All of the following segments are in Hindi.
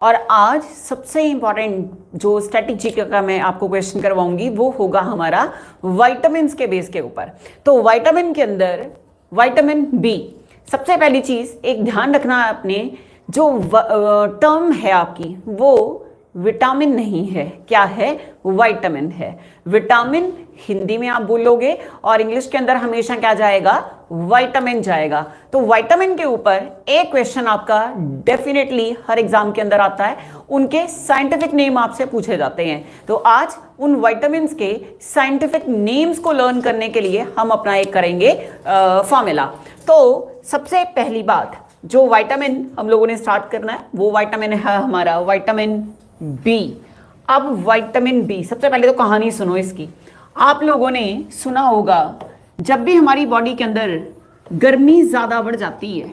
और आज सबसे इंपॉर्टेंट जो स्टैटिक का मैं आपको क्वेश्चन करवाऊंगी वो होगा हमारा विटामिन के बेस के ऊपर। तो विटामिन के अंदर विटामिन बी, सबसे पहली चीज एक ध्यान रखना है आपने, जो टर्म है आपकी वो विटामिन नहीं है, क्या है? विटामिन है। विटामिन हिंदी में आप बोलोगे और इंग्लिश के अंदर हमेशा क्या जाएगा? विटामिन जाएगा। तो विटामिन के ऊपर एक क्वेश्चन आपका डेफिनेटली हर एग्जाम के अंदर आता है, उनके साइंटिफिक नेम आपसे पूछे जाते हैं। तो आज उन विटामिन के साइंटिफिक नेम्स को लर्न करने के लिए हम अपना एक करेंगे फॉर्मूला। तो सबसे पहली बात जो विटामिन हम लोगों ने स्टार्ट करना है वो विटामिन है हमारा विटामिन बी। अब विटामिन बी, सबसे पहले तो कहानी सुनो इसकी। आप लोगों ने सुना होगा जब भी हमारी बॉडी के अंदर गर्मी ज्यादा बढ़ जाती है,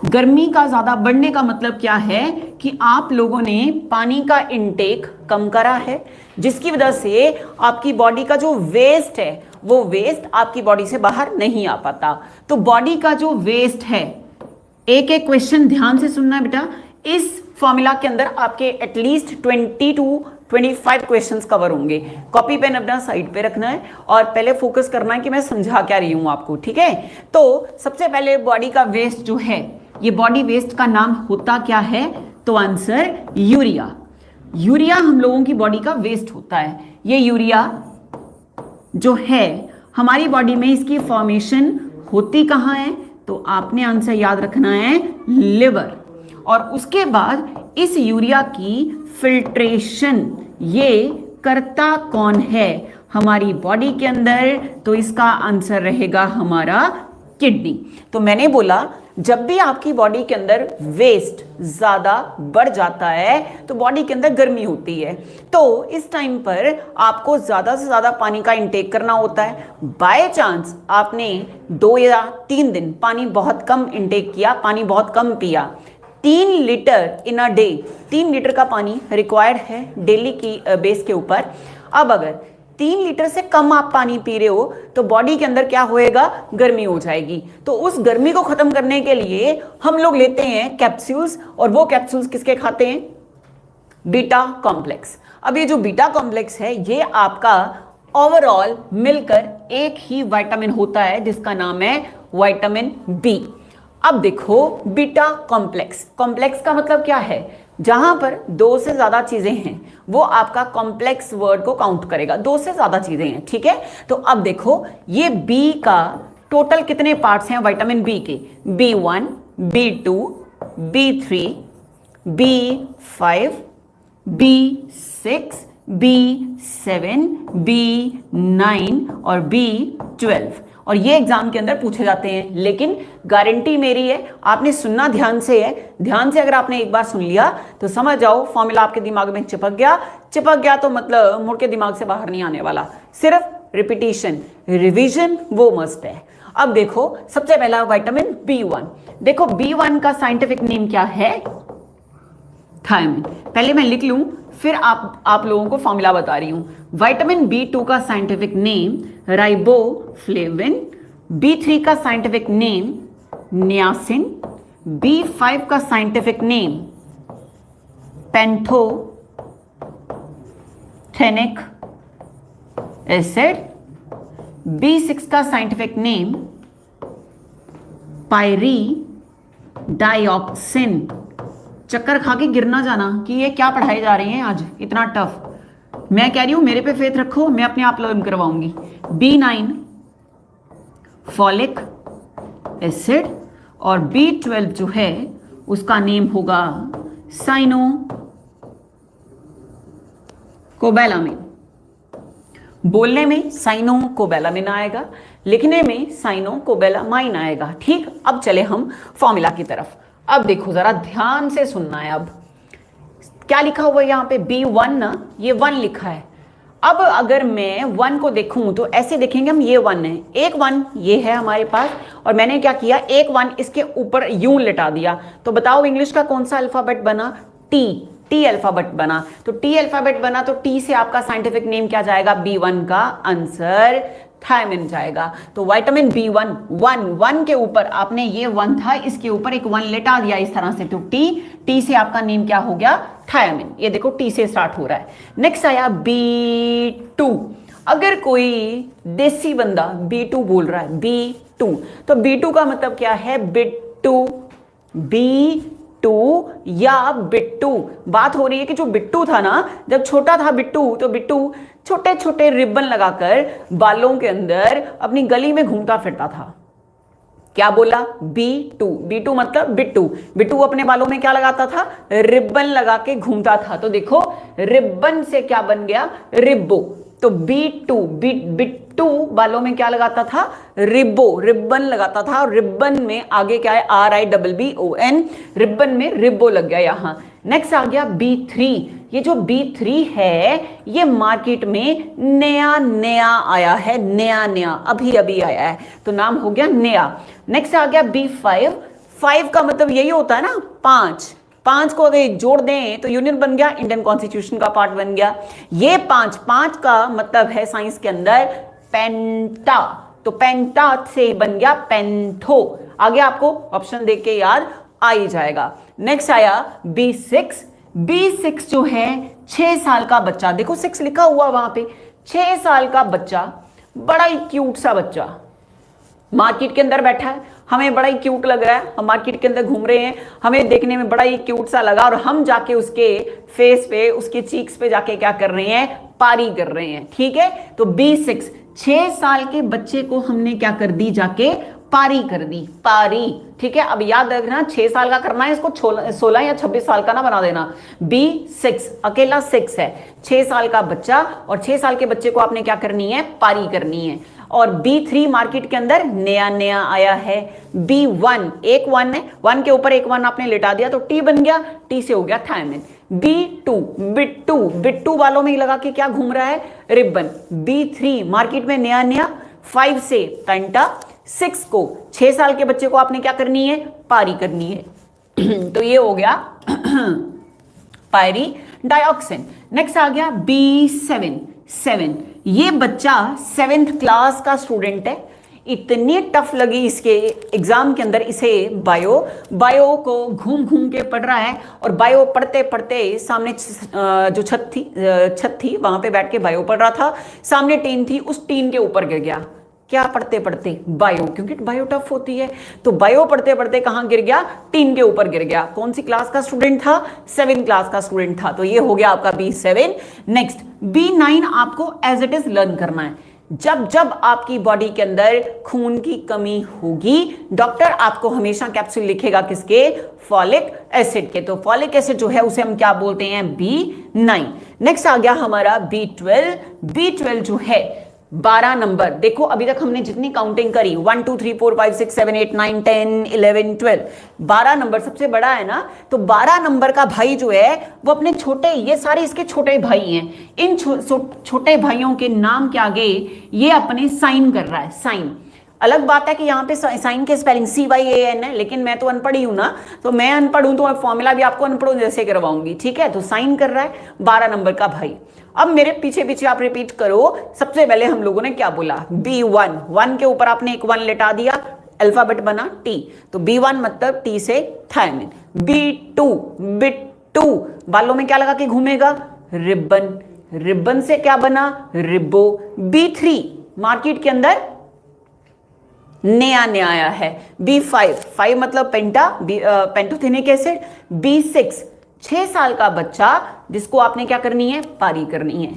गर्मी का ज्यादा बढ़ने का मतलब क्या है कि आप लोगों ने पानी का इनटेक कम करा है, जिसकी वजह से आपकी बॉडी का जो वेस्ट है वो वेस्ट आपकी बॉडी से बाहर नहीं आ पाता। तो बॉडी का जो वेस्ट है, एक एक क्वेश्चन ध्यान से सुनना है बेटा, इस फॉर्मूला के अंदर आपके एटलीस्ट 20 to 25 क्वेश्चंस कवर होंगे। कॉपी पेन अपना साइड पे रखना है और पहले फोकस करना है कि मैं समझा क्या रही हूं आपको, ठीक है? तो सबसे पहले बॉडी का वेस्ट जो है, ये बॉडी वेस्ट का नाम होता क्या है? तो आंसर यूरिया। यूरिया हम लोगों की बॉडी का वेस्ट होता है। ये यूरिया जो है हमारी बॉडी में, इसकी फॉर्मेशन होती कहाँ है? तो आपने आंसर याद रखना है लिवर। और उसके बाद इस यूरिया की फिल्ट्रेशन ये करता कौन है हमारी बॉडी के अंदर? तो इसका आंसर रहेगा हमारा किडनी। तो मैंने बोला जब भी आपकी बॉडी के अंदर वेस्ट ज्यादा बढ़ जाता है तो बॉडी के अंदर गर्मी होती है, तो इस टाइम पर आपको ज्यादा से ज्यादा पानी का इंटेक करना होता है। बाय चांस आपने 2 या 3 दिन पानी बहुत कम इंटेक किया, पानी बहुत कम पिया, 3 litre in a day, 3 litre का पानी रिक्वायर्ड है डेली की बेस के ऊपर। अब अगर 3 लीटर से कम आप पानी पी रहे हो तो बॉडी के अंदर क्या होएगा? गर्मी हो जाएगी। तो उस गर्मी को खत्म करने के लिए हम लोग लेते हैं कैप्सूल्स, और वो कैप्सूल्स किसके खाते हैं? Beta complex. अब ये जो बीटा कॉम्प्लेक्स है ये आपका ओवरऑल मिलकर एक ही विटामिन होता है जिसका नाम है विटामिन बी। अब देखो बीटा कॉम्प्लेक्स, कॉम्प्लेक्स का मतलब क्या है? जहां पर 2 से ज्यादा चीजें हैं वो आपका कॉम्प्लेक्स वर्ड को काउंट करेगा। 2 से ज्यादा चीजें हैं, ठीक है? तो अब देखो ये बी का टोटल कितने पार्ट्स हैं विटामिन बी के? B1, B2, B3, B5, B6, B7, B9 और B12। और ये एग्जाम के अंदर पूछे जाते हैं, लेकिन गारंटी मेरी है आपने सुनना ध्यान से है। ध्यान से अगर आपने एक बार सुन लिया तो समझ जाओ फॉर्मूला आपके दिमाग में चिपक गया तो मतलब मुड़ के दिमाग से बाहर नहीं आने वाला। सिर्फ रिपीटिशन, रिवीजन वो मस्ट है। अब देखो सबसे पहला विटामिन B1। देखो B1 का साइंटिफिक नेम क्या है? थायमिन। पहले मैं लिख लूं फिर आप लोगों को फॉर्मूला बता रही हूं। विटामिन B2 का साइंटिफिक नेम राइबोफ्लेविन, B3 का साइंटिफिक नेम नियासिन, B5 का साइंटिफिक नेम पैंथोथेनिक एसिड, B6 का साइंटिफिक नेम पायरीडाइऑक्सिन। चक्कर खा के गिर ना जाना कि ये क्या पढ़ाए जा रहे हैं आज इतना टफ। मैं कह रही हूं मेरे पे फेथ रखो, मैं अपने आप लर्न करवाऊंगी। B9 फॉलिक एसिड और B12 जो है उसका नेम होगा साइनोकोबैलामिन। बोलने में साइनोकोबैलामिन आएगा, लिखने में साइनोकोबैलामाइन आएगा, ठीक? अब चले हम फॉर्मूला की तरफ। अब देखो जरा ध्यान से सुनना है। अब क्या लिखा हुआ है यहाँ पे? B1 ना, ये 1 लिखा है। अब अगर मैं 1 को देखूं तो ऐसे देखेंगे हम, ये 1 है, एक 1 ये है हमारे पास, और मैंने क्या किया? एक 1 इसके ऊपर यूं लिटा दिया। तो बताओ इंग्लिश का कौन सा अल्फाबेट बना? टी अल्फाबेट बना। तो टी अल्फाबेट बना तो टी से आपका साइंटिफिक नेम क्या जाएगा? B1 का आंसर थायमिन जाएगा। तो विटामिन B1 1 के ऊपर आपने ये 1 था, इसके ऊपर एक 1 लेटा दिया इस तरह से, तो टी से आपका नेम क्या हो गया? थायमिन। ये देखो टी से स्टार्ट हो रहा है। नेक्स्ट आया B2। अगर कोई देसी बंदा B2 बोल रहा है, B2, तो B2 का मतलब क्या है? बिट्टू, B2 या बिट्टू। बात हो रही है कि जो बिट्टू था ना, जब छोटा था बिट्टू, तो बिट्टू छोटे छोटे रिबन लगाकर बालों के अंदर अपनी गली में घूमता फिरता था। क्या बोला? B2 मतलब बिट्टू। बिट्टू अपने बालों में क्या लगाता था? रिबन लगा के घूमता था। तो देखो रिबन से क्या बन गया? रिब्बो। तो बिट्टू बालों में क्या लगाता था? रिबन लगाता था, और रिबन में आगे क्या है? RIBBON, रिबन में रिब्बो लग गया यहां। नेक्स्ट आ गया B3। ये जो B3 है, ये मार्केट में नया आया है, नया अभी आया है, तो नाम हो गया नया। नेक्स्ट आ गया B5। 5 का मतलब यही होता है ना, 5 को अगर जोड़ दें तो यूनियन बन गया, इंडियन कॉन्स्टिट्यूशन का पार्ट बन गया। ये 5 का मतलब है साइंस के अंदर पेंटा, तो पेंटा से बन गया पेंथो। आगे आपको ऑप्शन देख के याद आ ही जाएगा। नेक्स्ट आया B6 जो है 6 साल का बच्चा, देखो 6 लिखा हुआ वहां पे, 6 साल का बच्चा, बड़ा ही क्यूट सा बच्चा मार्केट के अंदर बैठा है, हमें बड़ा ही क्यूट लग रहा है, हम मार्केट के अंदर घूम रहे हैं, हमें देखने में बड़ा ही क्यूट सा लगा, और हम जाके उसके फेस पे, उसके चीक्स पे जाके क्या कर रहे हैं? पारी कर रहे हैं। ठीक है, तो B6, 6 साल के बच्चे को हमने क्या कर दी? जाके पारी कर दी, पारी। ठीक है, अब याद रखना 6 साल का करना है, इसको 16 या 26 साल का ना बना देना। B6 अकेला 6 है, 6 साल का बच्चा, और 6 साल के बच्चे को आपने क्या करनी है? पारी करनी है। और B3 मार्केट के अंदर नया आया है। B1 एक 1 है, 1 के ऊपर एक 1 आपने लिटा दिया, तो T बन गया, T से हो गया थायमिन। B2 बिट्टू वालों में लगा के क्या घूम रहा है? रिबन। B3 मार्केट में नया 5 से पेंटा, 6 को 6 साल के बच्चे को आपने क्या करनी है? पारी करनी है। तो ये हो गया पायरी डाइऑक्सिन। नेक्स्ट आ गया B7। ये बच्चा 7th क्लास का स्टूडेंट है, इतनी टफ लगी इसके एग्जाम के अंदर इसे बायो को घूम के पढ़ रहा है, और बायो पढ़ते सामने जो छत थी वहां पे बैठ के बायो पढ़ रहा था, सामने टीन थी, उस टीन के ऊपर गिर गया। क्या पढ़ते बायो, क्योंकि बायो टफ होती है, तो बायो पढ़ते कहां गिर गया? टीन के ऊपर गिर गया। कौन सी क्लास का स्टूडेंट था? 7th क्लास का स्टूडेंट था। तो ये हो गया आपका B7। नेक्स्ट B9 आपको एज इट इज लर्न करना है। जब आपकी बॉडी के अंदर खून की कमी होगी, डॉक्टर आपको हमेशा कैप्सूल लिखेगा किसके? फॉलिक एसिड के। तो फॉलिक एसिड जो है उसे हम क्या बोलते हैं? B9। नेक्स्ट आ गया हमारा B12 जो है 12 नंबर। देखो अभी तक हमने जितनी काउंटिंग करी 1 2 3 4 5 6 7 8 9 10 11 12, 12 नंबर सबसे बड़ा है ना, तो 12 नंबर का भाई जो है वो अपने छोटे, ये सारे इसके छोटे भाई हैं, इन छोटे भाइयों के नाम के आगे ये अपने साइन कर रहा है, साइन। अलग बात है कि यहाँ पे साइन के स्पेलिंग CYAN है, लेकिन मैं तो अनपढ़ ही हूं ना, तो मैं अनपढ़ हूं तो फॉर्मूला भी आपको अनपढ़ जैसे करवाऊंगी। ठीक है, तो साइन कर रहा है 12 नंबर का भाई। अब मेरे पीछे आप रिपीट करो। सबसे पहले हम लोगों ने क्या बोला? B1, 1 के ऊपर आपने एक 1 लेटा दिया, अल्फाबेट बना T, तो B1 मतलब T से थायमिन। बिट्टू बालों में क्या लगा के घूमेगा? रिबन से क्या बना? रिब्बो। B3 मार्केट के अंदर नया आया है। B5 मतलब पेंटोथेनिक एसिड। B6 6 साल का बच्चा जिसको आपने क्या करनी है? पारी करनी है।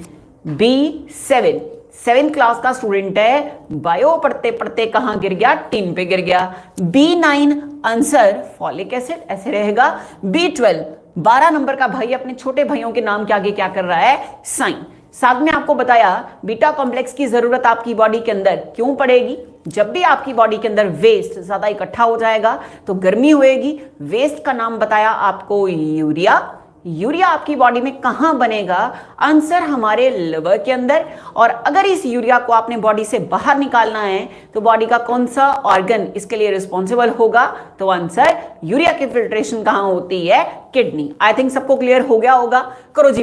B7 7th क्लास का स्टूडेंट है, बायो पढ़ते कहां गिर गया? टीन पे गिर गया। B9 आंसर फॉलिक एसिड, ऐसे रहेगा। B12 12 नंबर का भाई अपने छोटे भाइयों के नाम के आगे क्या कर रहा है? साइन। साथ में आपको बताया बीटा कॉम्प्लेक्स की जरूरत आपकी बॉडी के अंदर क्यों पड़ेगी? जब भी आपकी बॉडी के अंदर वेस्ट ज्यादा इकट्ठा हो जाएगा तो गर्मी होएगी। वेस्ट का नाम बताया आपको यूरिया। यूरिया आपकी बॉडी में कहां बनेगा? आंसर हमारे लिवर के अंदर। और अगर इस यूरिया को आपने बॉडी से बाहर निकालना है तो बॉडी का कौन सा ऑर्गन इसके लिए रिस्पॉन्सिबल होगा? तो आंसर यूरिया की फिल्ट्रेशन कहां होती है? किडनी। आई थिंक सबको क्लियर हो गया होगा। करो जी।